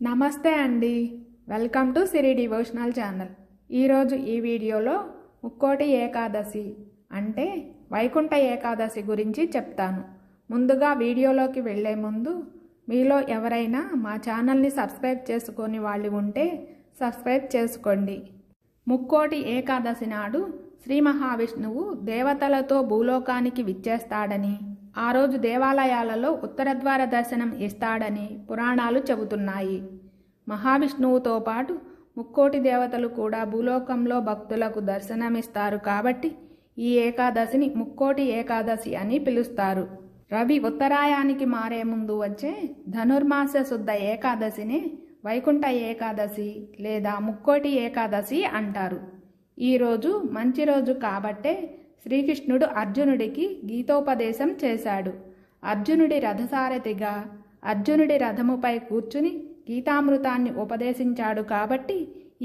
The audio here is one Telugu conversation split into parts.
నమస్తే అండి. Welcome to Siri devotional channel. ఈరోజు ఈ వీడియోలో ముక్కోటి ఏకాదశి అంటే వైకుంఠ ఏకాదశి గురించి చెప్తాను. ముందుగా వీడియోలోకి వెళ్లే ముందు మీలో ఎవరైనా మా ఛానల్ని సబ్స్క్రైబ్ చేసుకొని వాళ్ళు ఉంటే సబ్స్క్రైబ్ చేసుకోండి. ముక్కోటి ఏకాదశి నాడు శ్రీ మహావిష్ణువు దేవతలతో భూలోకానికి విచ్చేస్తాడని, ఆ రోజు దేవాలయాలలో ఉత్తరద్వార దర్శనం ఇస్తాడని పురాణాలు చెబుతున్నాయి. మహావిష్ణువుతో పాటు ముక్కోటి దేవతలు కూడా భూలోకంలో భక్తులకు దర్శనమిస్తారు కాబట్టి ఈ ఏకాదశిని ముక్కోటి ఏకాదశి అని పిలుస్తారు. రవి ఉత్తరాయానికి మారే ముందు వచ్చే ధనుర్మాస శుద్ధ ఏకాదశిని వైకుంఠ ఏకాదశి లేదా ముక్కోటి ఏకాదశి అంటారు. ఈరోజు మంచి రోజు కాబట్టే శ్రీకృష్ణుడు అర్జునుడికి గీతోపదేశం చేశాడు. అర్జునుడి రథసారథిగా అర్జునుడి రథముపై కూర్చుని గీతామృతాన్ని ఉపదేశించాడు కాబట్టి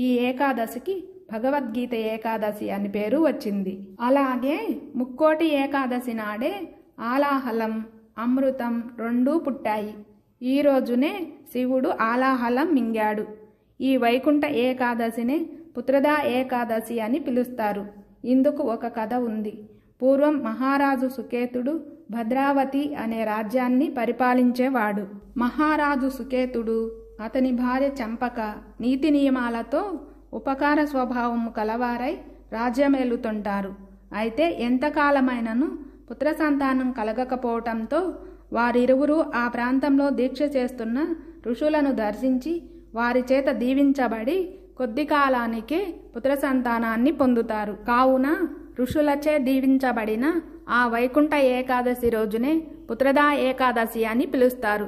ఈ ఏకాదశికి భగవద్గీత ఏకాదశి అని పేరు వచ్చింది. అలాగే ముక్కోటి ఏకాదశి నాడే ఆలాహలం, అమృతం రెండూ పుట్టాయి. ఈ రోజునే శివుడు ఆలాహలం మింగాడు. ఈ వైకుంఠ ఏకాదశినే పుత్రదా ఏకాదశి అని పిలుస్తారు. ఇందుకు ఒక కథ ఉంది. పూర్వం మహారాజు సుకేతుడు భద్రావతి అనే రాజ్యాన్ని పరిపాలించేవాడు. మహారాజు సుకేతుడు, అతని భార్య చంపక నీతి నియమాలతో ఉపకార స్వభావము కలవారై రాజ్యమేలుతుంటారు. అయితే ఎంతకాలమైనను పుత్ర సంతానం కలగకపోవటంతో వారిరువురు ఆ ప్రాంతంలో దీక్ష చేస్తున్న ఋషులను దర్శించి వారి చేత దీవించబడి కొద్ది కాలానికే పుత్ర సంతానాన్ని పొందుతారు. కావున ఋషులచే దీవించబడిన ఆ వైకుంఠ ఏకాదశి రోజునే పుత్రదా ఏకాదశి అని పిలుస్తారు.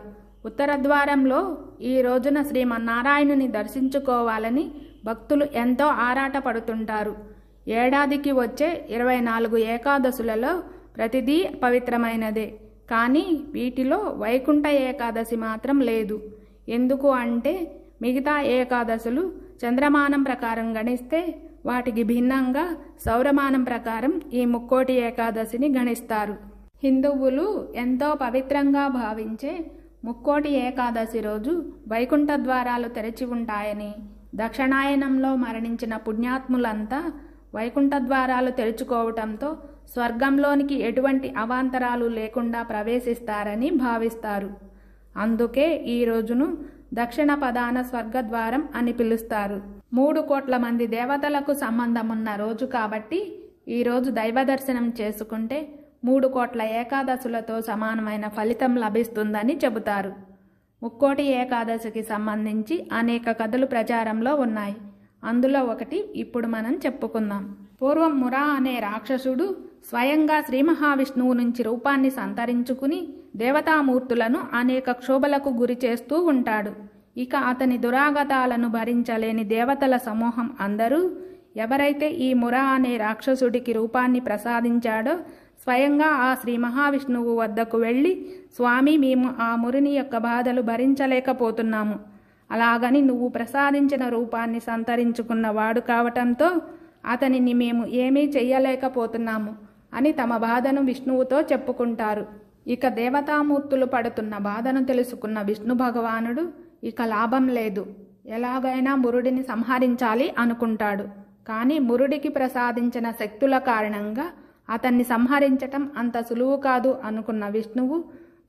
ఉత్తరద్వారంలో ఈ రోజున శ్రీమన్నారాయణుని దర్శించుకోవాలని భక్తులు ఎంతో ఆరాటపడుతుంటారు. ఏడాదికి వచ్చే 24 ఏకాదశులలో ప్రతిదీ పవిత్రమైనదే. కానీ వీటిలో వైకుంఠ ఏకాదశి మాత్రం లేదు. ఎందుకు అంటే మిగతా ఏకాదశులు చంద్రమానం ప్రకారం గణిస్తే వాటికి భిన్నంగా సౌరమానం ప్రకారం ఈ ముక్కోటి ఏకాదశిని గణిస్తారు. హిందువులు ఎంతో పవిత్రంగా భావించే ముక్కోటి ఏకాదశి రోజు వైకుంఠ ద్వారాలు తెరిచి ఉంటాయని, దక్షిణాయనంలో మరణించిన పుణ్యాత్ములంతా వైకుంఠ ద్వారాలు తెరుచుకోవటంతో స్వర్గంలోనికి ఎటువంటి అవాంతరాలు లేకుండా ప్రవేశిస్తారని భావిస్తారు. అందుకే ఈ రోజును దక్షిణ పదాన స్వర్గద్వారం అని పిలుస్తారు. 3 కోట్ల మంది దేవతలకు సంబంధమున్న రోజు కాబట్టి ఈరోజు దైవ దర్శనం చేసుకుంటే 3 కోట్ల ఏకాదశులతో సమానమైన ఫలితం లభిస్తుందని చెబుతారు. ముక్కోటి ఏకాదశికి సంబంధించి అనేక కథలు ప్రచారంలో ఉన్నాయి. అందులో ఒకటి ఇప్పుడు మనం చెప్పుకుందాం. పూర్వం మురా అనే రాక్షసుడు స్వయంగా శ్రీ మహావిష్ణువు నుంచి రూపాన్ని సంతరించుకుని దేవతామూర్తులను అనేక క్షోభలకు గురి చేస్తూ ఉంటాడు. ఇక అతని దురాగతాలను భరించలేని దేవతల సమూహం అందరూ ఎవరైతే ఈ మురా అనే రాక్షసుడికి రూపాన్ని ప్రసాదించాడో స్వయంగా ఆ శ్రీ మహావిష్ణువు వద్దకు వెళ్ళి, స్వామి, మేము ఆ మురిని యొక్క బాధలు భరించలేకపోతున్నాము. అలాగని నువ్వు ప్రసాదించిన రూపాన్ని సంతరించుకున్నవాడు కావటంతో అతనిని మేము ఏమీ చెయ్యలేకపోతున్నాము అని తమ బాధను విష్ణువుతో చెప్పుకుంటారు. ఇక దేవతామూర్తులు పడుతున్న బాధను తెలుసుకున్న విష్ణు భగవానుడు ఇక లాభం లేదు, ఎలాగైనా మురుడిని సంహరించాలి అనుకుంటాడు. కానీ మురుడికి ప్రసాదించిన శక్తుల కారణంగా అతన్ని సంహరించటం అంత సులువు కాదు అనుకున్న విష్ణువు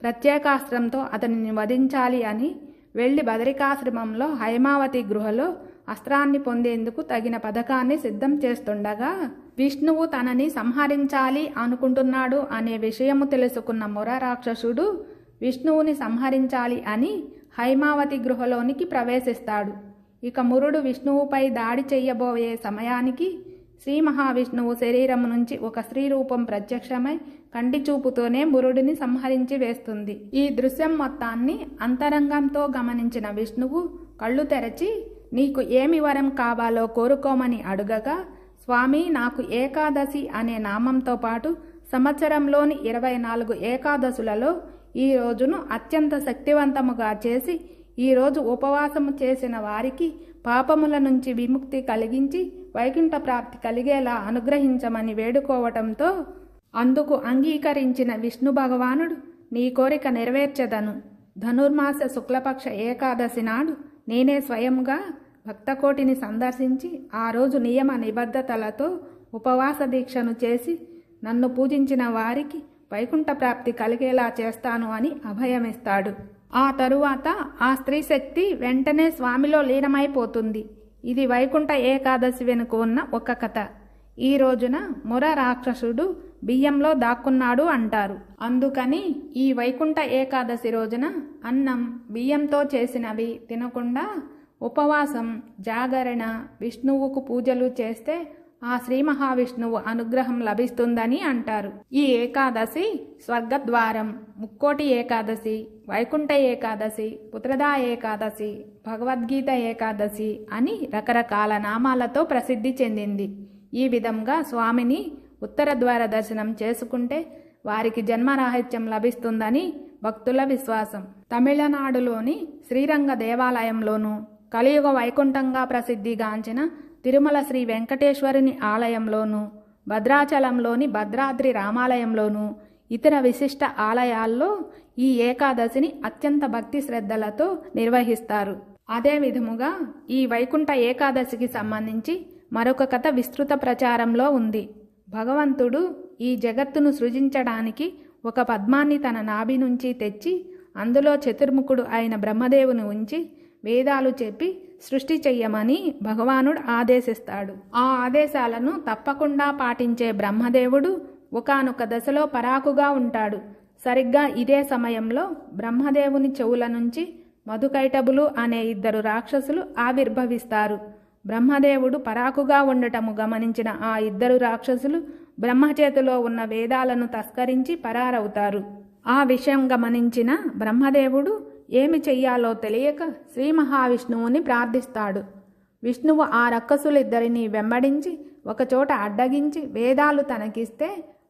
ప్రత్యేకాస్త్రంతో అతనిని వధించాలి అని వెళ్లి బదరికాశ్రమంలో హైమావతి గృహలో అస్త్రాన్ని పొందేందుకు తగిన పథకాన్ని సిద్ధం చేస్తుండగా విష్ణువు తనని సంహరించాలి అనుకుంటున్నాడు అనే విషయము తెలుసుకున్న ముర రాక్షసుడు విష్ణువుని సంహరించాలి అని హైమావతి గృహలోనికి ప్రవేశిస్తాడు. ఇక మురుడు విష్ణువుపై దాడి చెయ్యబోయే సమయానికి శ్రీ మహావిష్ణువు శరీరం నుంచి ఒక స్త్రీ రూపం ప్రత్యక్షమై కంటి చూపుతోనే మురుడిని సంహరించి వేస్తుంది. ఈ దృశ్యం మొత్తాన్ని అంతరంగంతో గమనించిన విష్ణువు కళ్ళు తెరచి నీకు ఏమి వరం కావాలో కోరుకోమని అడుగగా, స్వామి, నాకు ఏకాదశి అనే నామంతో పాటు సంవత్సరంలోని 24 ఏకాదశులలో ఈ రోజును అత్యంత శక్తివంతముగా చేసి ఈరోజు ఉపవాసము చేసిన వారికి పాపముల నుంచి విముక్తి కలిగించి వైకుంఠ ప్రాప్తి కలిగేలా అనుగ్రహించమని వేడుకోవటంతో అందుకు అంగీకరించిన విష్ణు భగవానుడు నీ కోరిక నెరవేర్చెదను. ధనుర్మాస శుక్లపక్ష ఏకాదశి నాడు నేనే స్వయంగా భక్తకోటిని సందర్శించి ఆ రోజు నియమ నిబద్ధతలతో ఉపవాస దీక్షను చేసి నన్ను పూజించిన వారికి వైకుంఠ ప్రాప్తి కలిగేలా చేస్తాను అని అభయమిస్తాడు. ఆ తరువాత ఆ స్త్రీ శక్తి వెంటనే స్వామిలో లీనమైపోతుంది. ఇది వైకుంఠ ఏకాదశి వెనుక ఉన్న ఒక కథ. ఈ రోజున ముర రాక్షసుడు బియ్యంలో దాక్కున్నాడు అంటారు. అందుకని ఈ వైకుంఠ ఏకాదశి రోజున అన్నం, బియ్యంతో చేసినవి తినకుండా ఉపవాసం, జాగరణ, విష్ణువుకు పూజలు చేస్తే ఆ శ్రీ మహావిష్ణువు అనుగ్రహం లభిస్తుందని అంటారు. ఈ ఏకాదశి స్వర్గద్వారం, ముక్కోటి ఏకాదశి, వైకుంఠ ఏకాదశి, పుత్రదా ఏకాదశి, భగవద్గీత ఏకాదశి అని రకరకాల నామాలతో ప్రసిద్ధి చెందింది. ఈ విధంగా స్వామిని ఉత్తర ద్వార దర్శనం చేసుకుంటే వారికి జన్మరాహిత్యం లభిస్తుందని భక్తుల విశ్వాసం. తమిళనాడులోని శ్రీరంగ దేవాలయంలోనూ, కలియుగ వైకుంఠంగా ప్రసిద్ధిగాంచిన తిరుమల శ్రీ వెంకటేశ్వరుని ఆలయంలోనూ, భద్రాచలంలోని భద్రాద్రి రామాలయంలోనూ, ఇతర విశిష్ట ఆలయాల్లో ఈ ఏకాదశిని అత్యంత భక్తి శ్రద్ధలతో నిర్వహిస్తారు. అదే విధముగా ఈ వైకుంఠ ఏకాదశికి సంబంధించి మరొక కథ విస్తృత ప్రచారంలో ఉంది. భగవంతుడు ఈ జగత్తును సృజించడానికి ఒక పద్మాన్ని తన నాభి నుంచి తెచ్చి అందులో చతుర్ముఖుడు అయిన బ్రహ్మదేవుని ఉంచి వేదాలు చెప్పి సృష్టి చెయ్యమని భగవానుడు ఆదేశిస్తాడు. ఆ ఆదేశాలను తప్పకుండా పాటించే బ్రహ్మదేవుడు ఒకానొక దశలో పరాకుగా ఉంటాడు. సరిగ్గా ఇదే సమయంలో బ్రహ్మదేవుని చెవుల నుంచి మధుకైటబులు అనే 2 రాక్షసులు ఆవిర్భవిస్తారు. బ్రహ్మదేవుడు పరాకుగా ఉండటము గమనించిన ఆ 2 రాక్షసులు బ్రహ్మచేతిలో ఉన్న వేదాలను తస్కరించి పరారవుతారు. ఆ విషయం గమనించిన బ్రహ్మదేవుడు ఏమి చెయ్యాలో తెలియక శ్రీ మహావిష్ణువుని ప్రార్థిస్తాడు. విష్ణువు ఆ రక్కసులిద్దరినీ వెంబడించి ఒకచోట అడ్డగించి వేదాలు తనకిస్తే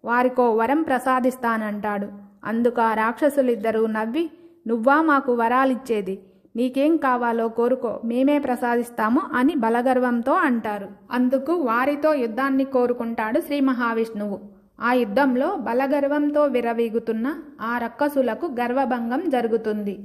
వారికో వరం ప్రసాదిస్తానంటాడు. అందుకు ఆ రాక్షసులిద్దరూ నవ్వి, నువ్వా మాకు వరాలిచ్చేది? నీకేం కావాలో కోరుకో, మేమే ప్రసాదిస్తాము అని బలగర్వంతో అంటారు. అందుకు వారితో యుద్ధాన్ని కోరుకుంటాడు శ్రీ మహావిష్ణువు. ఆ యుద్ధంలో బలగర్వంతో విరవీగుతున్న ఆ రక్కసులకు గర్వభంగం జరుగుతుంది.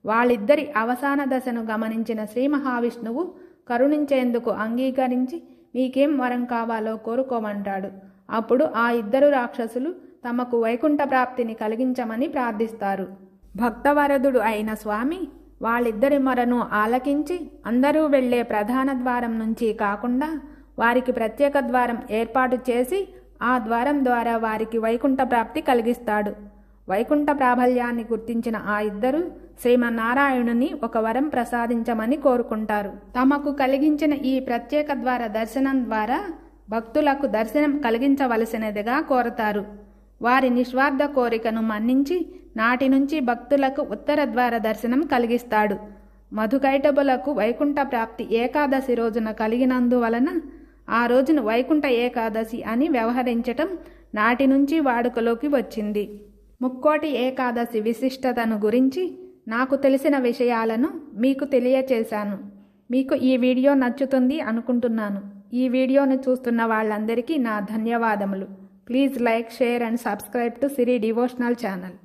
వాళ్ళిద్దరి అవసాన దశను గమనించిన శ్రీ మహావిష్ణువు కరుణించేందుకు అంగీకరించి మీకేం వరం కావాలో కోరుకోమంటాడు. అప్పుడు ఆ 2 రాక్షసులు తమకు వైకుంఠ ప్రాప్తిని కలిగించమని ప్రార్థిస్తారు. భక్తవరదుడు అయిన స్వామి వాళ్ళిద్దరి మొరను ఆలకించి అందరూ వెళ్లే ప్రధాన ద్వారం నుంచి కాకుండా వారికి ప్రత్యేక ద్వారం ఏర్పాటు చేసి ఆ ద్వారం ద్వారా వారికి వైకుంఠ ప్రాప్తి కలిగిస్తాడు. వైకుంఠ ప్రాబల్యాన్ని గుర్తించిన ఆ 2 శ్రీమన్నారాయణుని ఒక వరం ప్రసాదించమని కోరుకుంటారు. తమకు కలిగించిన ఈ ప్రత్యేక ద్వార దర్శనం ద్వారా భక్తులకు దర్శనం కలిగించవలసినదిగా కోరతారు. వారి నిస్వార్థ కోరికను మన్నించి నాటి నుంచి భక్తులకు ఉత్తర ద్వార దర్శనం కలిగిస్తాడు. మధుకైటబులకు వైకుంఠ ప్రాప్తి ఏకాదశి రోజున కలిగినందువలన ఆ రోజును వైకుంఠ ఏకాదశి అని వ్యవహరించటం నాటి నుంచి వాడుకలోకి వచ్చింది. ముక్కోటి ఏకాదశి విశిష్టతను గురించి నాకు తెలిసిన విషయాలను మీకు తెలియచేశాను. మీకు ఈ వీడియో నచ్చుతుంది అనుకుంటున్నాను. ఈ వీడియోను చూస్తున్న వాళ్ళందరికీ నా ధన్యవాదములు. Please like, share and subscribe to Siri devotional channel.